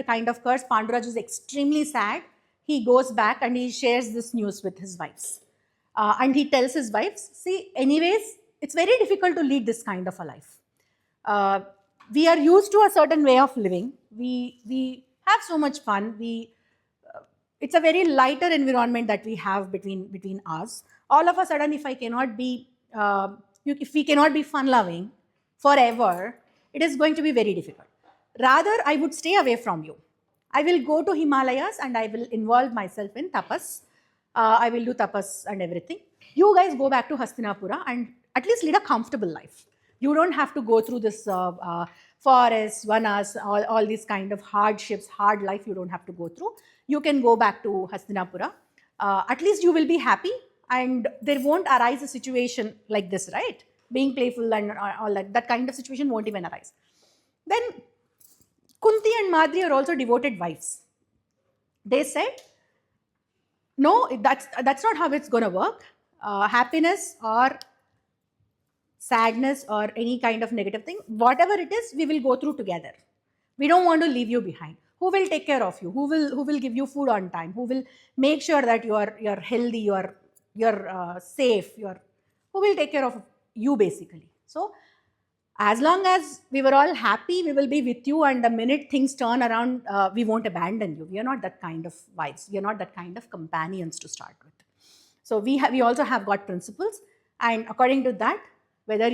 kind of curse, Panduraj is extremely sad. He goes back and he shares this news with his wives. And he tells his wives, see, anyways, it's very difficult to lead this kind of a life. Uh, we are used to a certain way of living. We have so much fun. It's a very lighter environment that we have between us. All of a sudden, if I cannot be, if we cannot be fun loving forever, it is going to be very difficult. Rather, I would stay away from you. I will go to Himalayas and I will involve myself in tapas. I will do tapas and everything. You guys go back to Hastinapura and at least lead a comfortable life. You don't have to go through this forests, vanas, all these kind of hardships, hard life you don't have to go through. You can go back to Hastinapura. At least you will be happy and there won't arise a situation like this, right? Being playful and all that kind of situation won't even arise. Then Kunti and Madri are also devoted wives. They said, no, that's not how it's going to work. Happiness or sadness or any kind of negative thing, whatever it is, we will go through together. We don't want to leave you behind. Who will take care of you? Who will give you food on time? Who will make sure that you're healthy, you're safe? Who will take care of you basically? So as long as we were all happy, we will be with you. And the minute things turn around, we won't abandon you. We are not that kind of wives. We are not that kind of companions to start with. So we also have got principles, and according to that, whether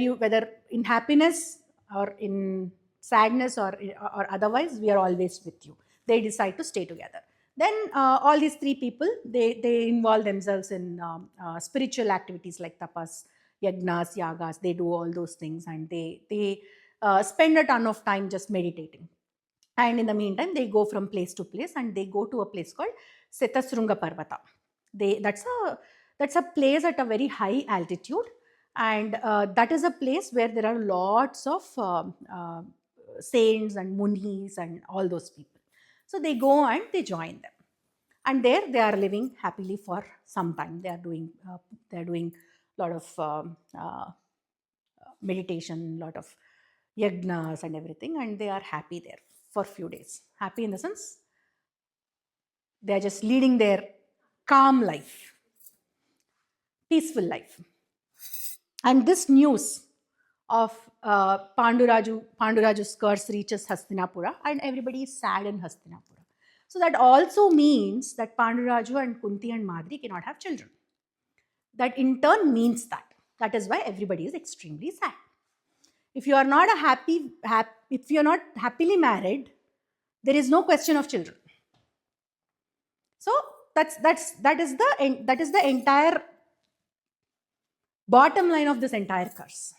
in happiness or in sadness or otherwise, we are always with you. They decide to stay together. Then all these three people, they involve themselves in spiritual activities like tapas, yagnas, yagas. They do all those things, and they spend a ton of time just meditating. And in the meantime, they go from place to place, and they go to a place called Setasrunga Parvata. That's a place at a very high altitude, and that is a place where there are lots of saints and munis and all those people. So they go and they join them, and there they are living happily for some time. They are doing a lot of meditation, lot of yagnas and everything, and they are happy there for few days. Happy in the sense they are just leading their calm life, peaceful life. And this news of Panduraju's curse reaches Hastinapura, and everybody is sad in Hastinapura. So that also means that Panduraju and Kunti and Madri cannot have children. That in turn means that is why everybody is extremely sad. If you are not if you are not happily married, there is no question of children. So that is the entire bottom line of this entire curse.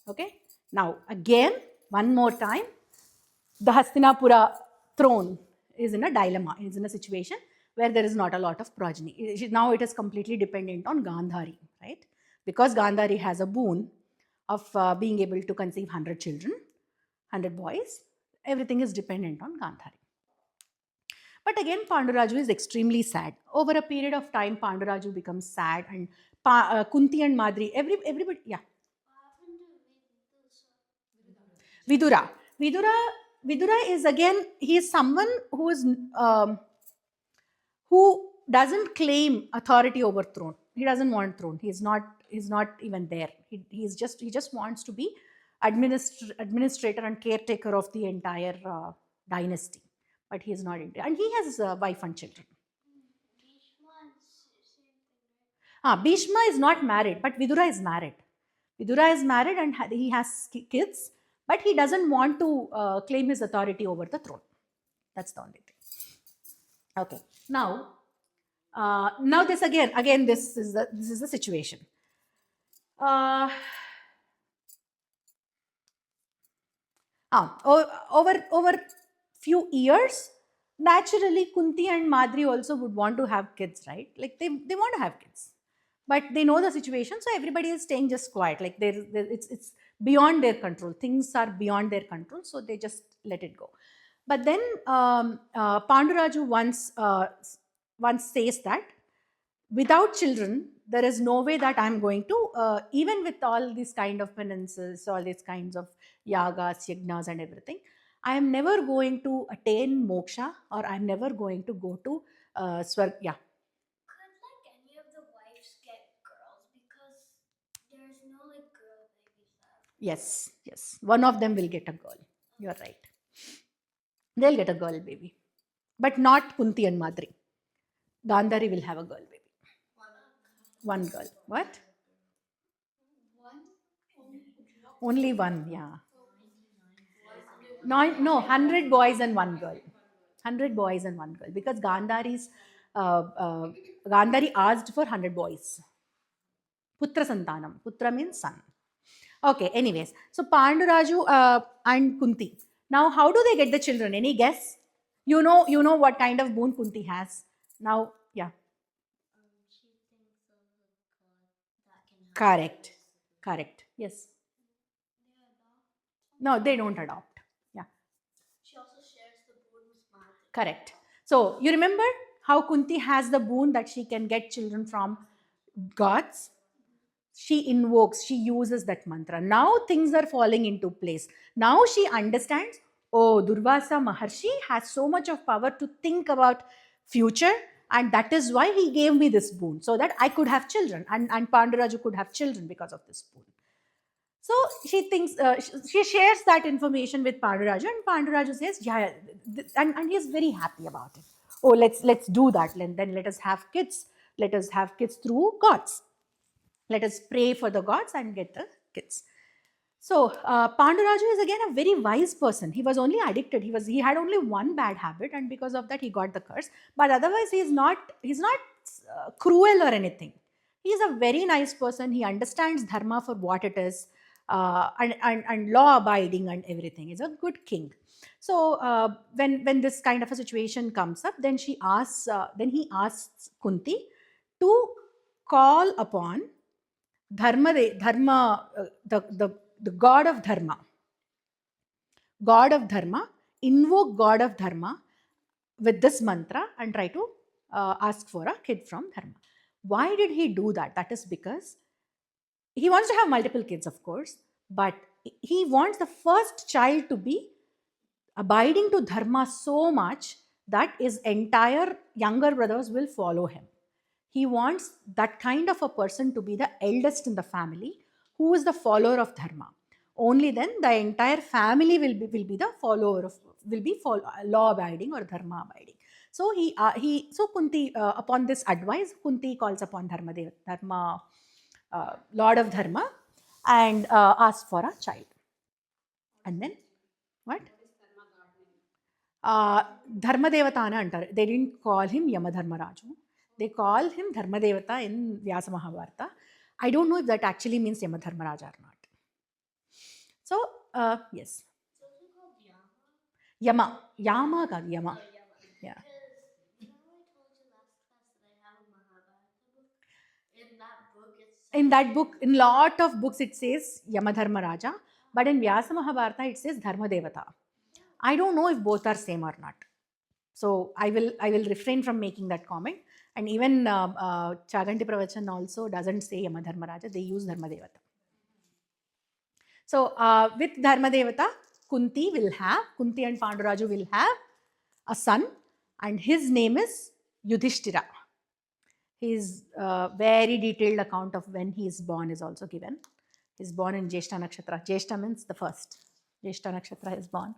Okay. Now again, one more time, the Hastinapura throne is in a dilemma. It is in a situation where there is not a lot of progeny. Now it is completely dependent on Gandhari, right? Because Gandhari has a boon of being able to conceive 100 children, 100 boys. Everything is dependent on Gandhari. But again, Panduraju is extremely sad. Over a period of time, Panduraju becomes sad, and Kunti and Madri, everybody, yeah. Vidura. Vidura is again, he is someone who doesn't claim authority over throne. He doesn't want throne. He's not even there. He just wants to be administrator and caretaker of the entire dynasty. But he is not into, and he has a wife and children. Bhishma is not married, but Vidura is married. Vidura is married and he has kids, but he doesn't want to claim his authority over the throne. That's the only thing. Okay. Now this again this is the situation. Over few years, naturally Kunti and Madri also would want to have kids, right? Like they want to have kids, but they know the situation, so everybody is staying just quiet. Like it's beyond their control. Things are beyond their control, so they just let it go. But then Panduraju once says that without children, there is no way that I'm going to, even with all these kind of penances, all these kinds of yagas, yagnas and everything, I am never going to attain moksha, or I'm never going to go to Swarg. Yeah. Could like any of the wives get girls because there's no like girl babies left? Yes, yes. One of them will get a girl. You're right. They'll get a girl baby. But not Kunti and Madri. Gandhari will have a girl baby. One girl. What? One? Only one, yeah. No, 100 boys and one girl. 100 boys and one girl. Because Gandhari asked for 100 boys. Putra Santanam. Putra means son. Okay, anyways. So Panduraju and Kunti. Now, how do they get the children? Any guess? You know what kind of boon Kunti has. Now, yeah. She thinks of a god that can help. Correct. Correct. Yes. They adopt. No, they don't adopt. Yeah. She also shares the boon with Madri. Correct. So you remember how Kunti has the boon that she can get children from gods? She invokes, she uses that mantra. Now things are falling into place. Now she understands, oh, Durvasa Maharshi has so much of power to think about future, and that is why he gave me this boon, so that I could have children, and Panduraju could have children because of this boon. So she thinks, she shares that information with Panduraju, and Panduraju says, yeah, and he is very happy about it. Oh, let's do that. Then let us have kids. Let us have kids through gods. Let us pray for the gods and get the kids. So Panduraju is again a very wise person. He was only addicted. He had only one bad habit, and because of that he got the curse. But otherwise he's not cruel or anything. He is a very nice person. He understands dharma for what it is, and law abiding and everything. He's a good king. So when this kind of a situation comes up, then he asks Kunti to call upon the god of dharma, invoke god of dharma with this mantra and try to ask for a kid from dharma. Why did he do that? That is because he wants to have multiple kids, of course, but he wants the first child to be abiding to dharma so much that his entire younger brothers will follow him. He wants that kind of a person to be the eldest in the family, who is the follower of dharma. Only then the entire family will be the follower of, law abiding or dharma abiding. So Kunti, upon this advice, Kunti calls upon Dharma, Lord of Dharma, and asks for a child. And then what? Dharmadevata antaru. They didn't call him Yamadharmaraju. They call him Dharmadevata in Vyasa Mahabharata. I don't know if that actually means Yamadharmaraja or not. So, yes. It's also called Yama. Yama God, Yama. Oh, Yama. Yeah. Because you know I told you last class that I have a Mahabharata book. In that book, it's In that book, in lot of books, it says Yamadharmaraja, but in Vyasa Mahabharata, it says Dharmadevata. I don't know if both are same or not. So I will refrain from making that comment. And even Chaganti Pravachan also doesn't say Yamadharmaraja, they use Dharmadevata. So with Dharmadevata, Kunti and Panduraju will have a son, and his name is Yudhishtira. His very detailed account of when he is born is also given. He is born in Jeshta Nakshatra. Jeshta means the first. Jeshta Nakshatra is born.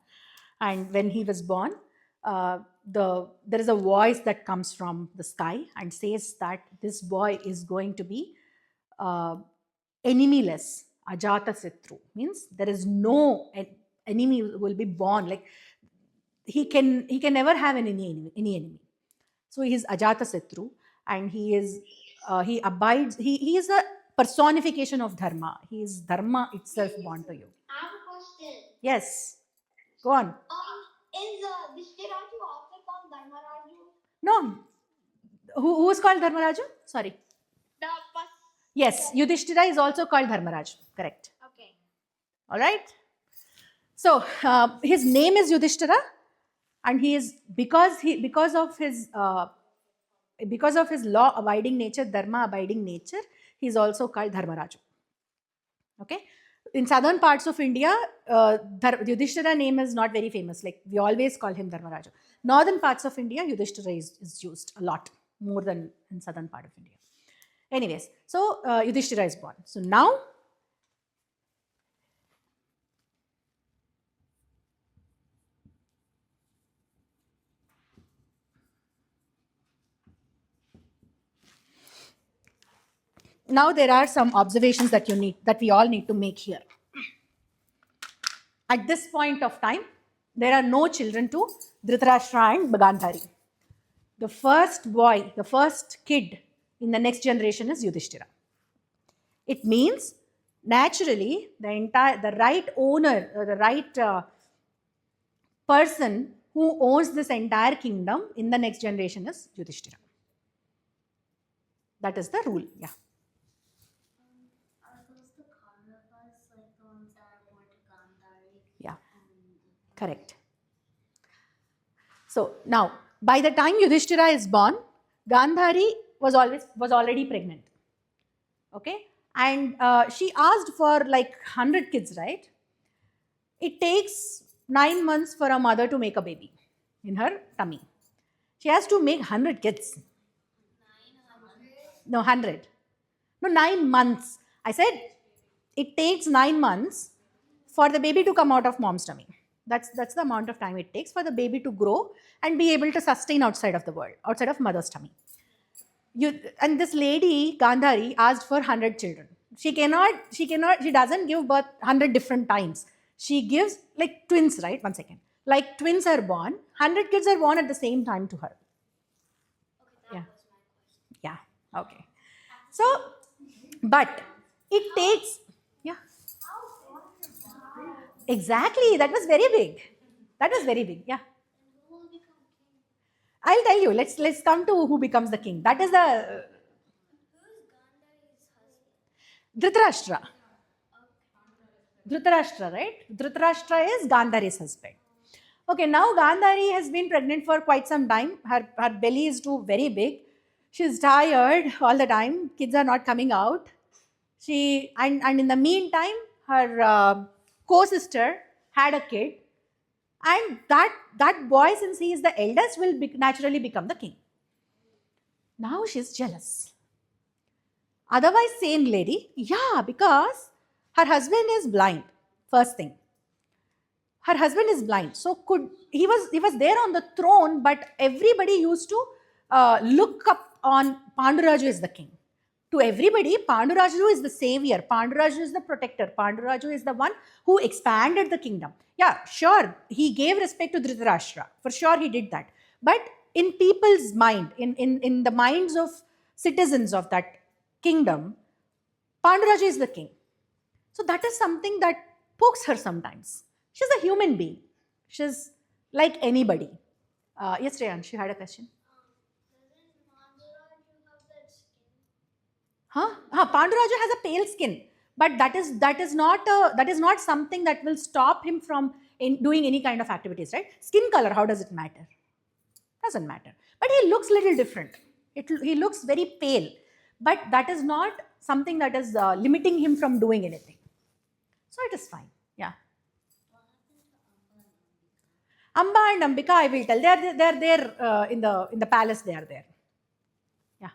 And when he was born, there is a voice that comes from the sky and says that this boy is going to be enemyless. Ajata Sitru means there is no enemy who will be born. Like he can never have any enemy. So he is Ajata Satru, and he abides. He is a personification of dharma. He is dharma itself born to you. I have a question. Yes, go on. Is Yudhishthiraju also called Dharmaraju? No, who is called Dharmaraju? Sorry. The first. Yes, Yudhishthira is also called Dharmaraj. Correct. Okay. All right. So his name is Yudhishthira, and he is because of his law abiding nature, dharma abiding nature, he is also called Dharmaraju. Okay. In southern parts of India, Yudhishthira name is not very famous. Like we always call him Dharmaraja. Northern parts of India, Yudhishthira is used a lot more than in southern part of India. Anyways, so Yudhishthira is born. So now, there are some observations that we all need to make here. At this point of time, there are no children to Dhritarashtra and Gandhari. The first boy, the first kid in the next generation is Yudhishthira. It means naturally the right owner, the right person who owns this entire kingdom in the next generation is Yudhishthira. That is the rule. Yeah. Are those the Kauravas, like the ones that are born to Gandhari? Yeah. Correct. So now, by the time Yudhishthira is born, Gandhari was already pregnant. Okay, and she asked for like 100 kids, right? It takes 9 months for a mother to make a baby in her tummy. She has to make 100 kids. 900? No, 100. No, 9 months. I said it takes 9 months for the baby to come out of mom's tummy. That's the amount of time it takes for the baby to grow and be able to sustain outside of the world, outside of mother's tummy. And this lady, Gandhari, asked for 100 children. She doesn't give birth 100 different times. She gives like twins, right? 1 second. Like twins are born, 100 kids are born at the same time to her. Okay, that Yeah. was my question. Yeah, okay. So, but it takes, yeah. Exactly, that was very big. That was very big, yeah. And who will become king? I'll tell you, let's come to who becomes the king. That is the Who's Gandhari's husband? Dhritarashtra. Dhritarashtra, right? Dhritarashtra is Gandhari's husband. Okay, now Gandhari has been pregnant for quite some time. Her belly is too very big. She's tired all the time. Kids are not coming out. And in the meantime, her co-sister had a kid, and that boy, since he is the eldest, will naturally become the king. Now she's jealous. Otherwise, sane lady, yeah, because her husband is blind. First thing, her husband is blind, so he was there on the throne, but everybody used to look up on Panduraju as the king. To everybody, Panduraju is the savior, Panduraju is the protector, Panduraju is the one who expanded the kingdom. Yeah, sure, he gave respect to Dhritarashtra, for sure he did that. But in people's mind, in the minds of citizens of that kingdom, Panduraju is the king. So that is something that pokes her sometimes. She's a human being. She's like anybody. Yes, Rehan, you had a question. Doesn't Mandaraju have that skin? Panduraju has a pale skin, but that is not something that will stop him from doing any kind of activities, right? Skin color, how does it matter? Doesn't matter. But he looks little different. He looks very pale, but that is not something that is limiting him from doing anything. So it is fine. Yeah. What happened to Amba and Ambika, I will tell. They are there in the palace. They are there. Yeah.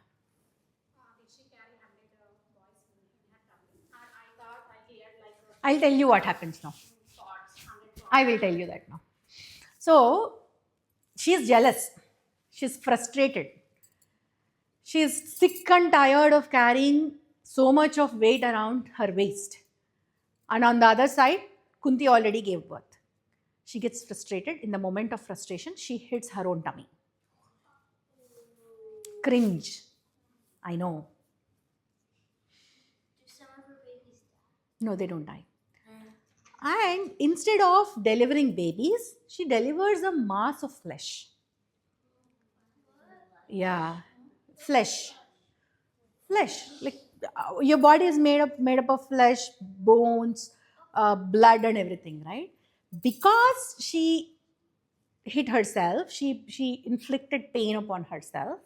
I'll tell you what happens now. I will tell you that now. So she's jealous. She's frustrated. She's sick and tired of carrying so much of weight around her waist. And on the other side, Kunti already gave birth. She gets frustrated. In the moment of frustration, she hits her own tummy. Cringe. I know. Do some of her babies die? No, they don't die. And instead of delivering babies, she delivers a mass of flesh. Yeah, flesh. Like your body is made up of flesh, bones, blood, and everything, right? Because she hit herself, she inflicted pain upon herself.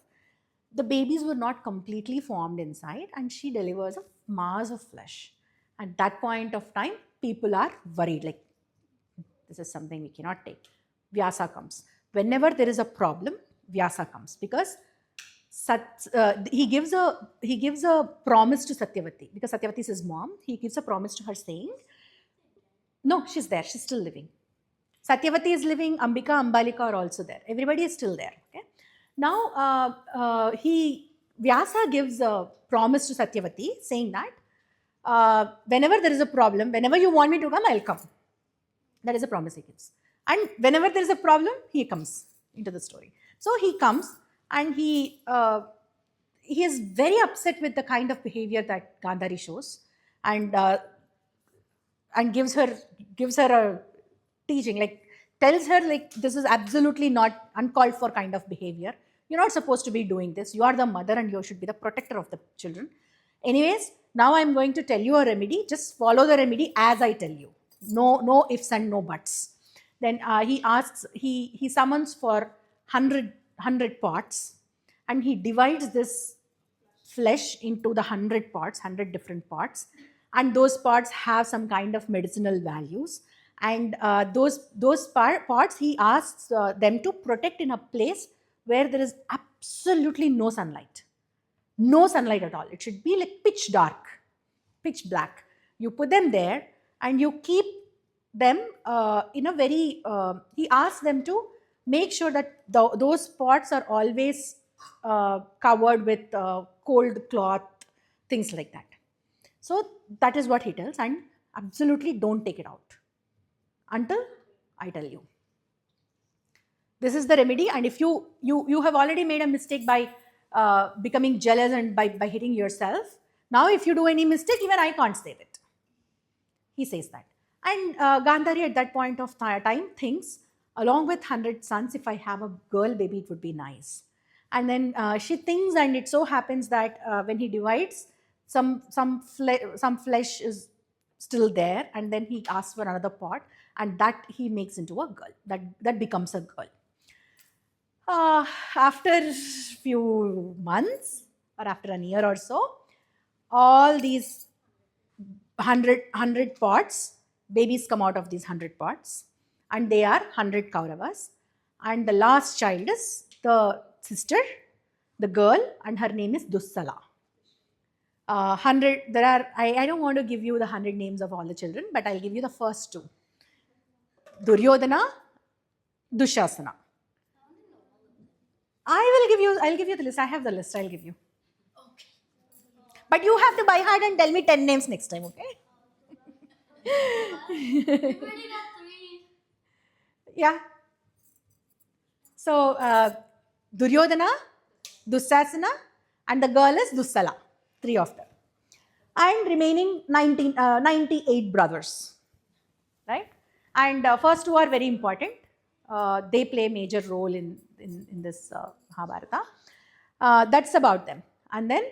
The babies were not completely formed inside, and she delivers a mass of flesh. At that point of time, people are worried, like, this is something we cannot take. Vyasa comes. Whenever there is a problem, Vyasa comes, because he gives a promise to Satyavati, because Satyavati is his mom. He gives a promise to her saying, no, she's there, she's still living. Satyavati is living, Ambika, Ambalika are also there. Everybody is still there. Okay? Now, Vyasa gives a promise to Satyavati saying that whenever there is a problem, whenever you want me to come, I'll come. That is a promise he gives. And whenever there is a problem, he comes into the story. So he comes and he is very upset with the kind of behavior that Gandhari shows, and gives her a teaching, like tells her, like, this is absolutely not uncalled for kind of behavior. You're not supposed to be doing this. You are the mother and you should be the protector of the children. Anyways, now I'm going to tell you a remedy. Just follow the remedy as I tell you. No ifs and no buts. Then he summons for 100 pots, and he divides this flesh into the 100 pots, 100 different pots, and those pots have some kind of medicinal values. And those pots, he asks them to protect in a place where there is absolutely no sunlight at all. It should be like pitch dark, pitch black. You put them there and you keep them in a very, he asks them to make sure that those pots are always covered with cold cloth, things like that. So that is what he tells, and absolutely don't take it out until I tell you. This is the remedy, and if you have already made a mistake by becoming jealous and by hitting yourself, now if you do any mistake, even I can't save it. He says that. And Gandhari at that point of time thinks, along with 100 sons, if I have a girl baby, it would be nice. And then she thinks, and it so happens that when he divides, some flesh is still there, and then he asks for another pot, and that he makes into a girl. That becomes a girl. After few months or after a year or so, all these 100 pots, babies come out of these 100 pots, and they are 100 Kauravas. And the last child is the sister, the girl, and her name is Dussala. 100, there are, I don't want to give you the 100 names of all the children, but I'll give you the first two. Duryodhana, Dushasana. I'll give you the list. I have the list, I'll give you. Okay. But you have to by heart and tell me 10 names next time, okay? We already got 3. Yeah. So, Duryodhana, Dussasana, and the girl is Dussala. 3 of them. And remaining 98 brothers. Right? And first 2 are very important. They play a major role in this Mahabharata. That's about them. And then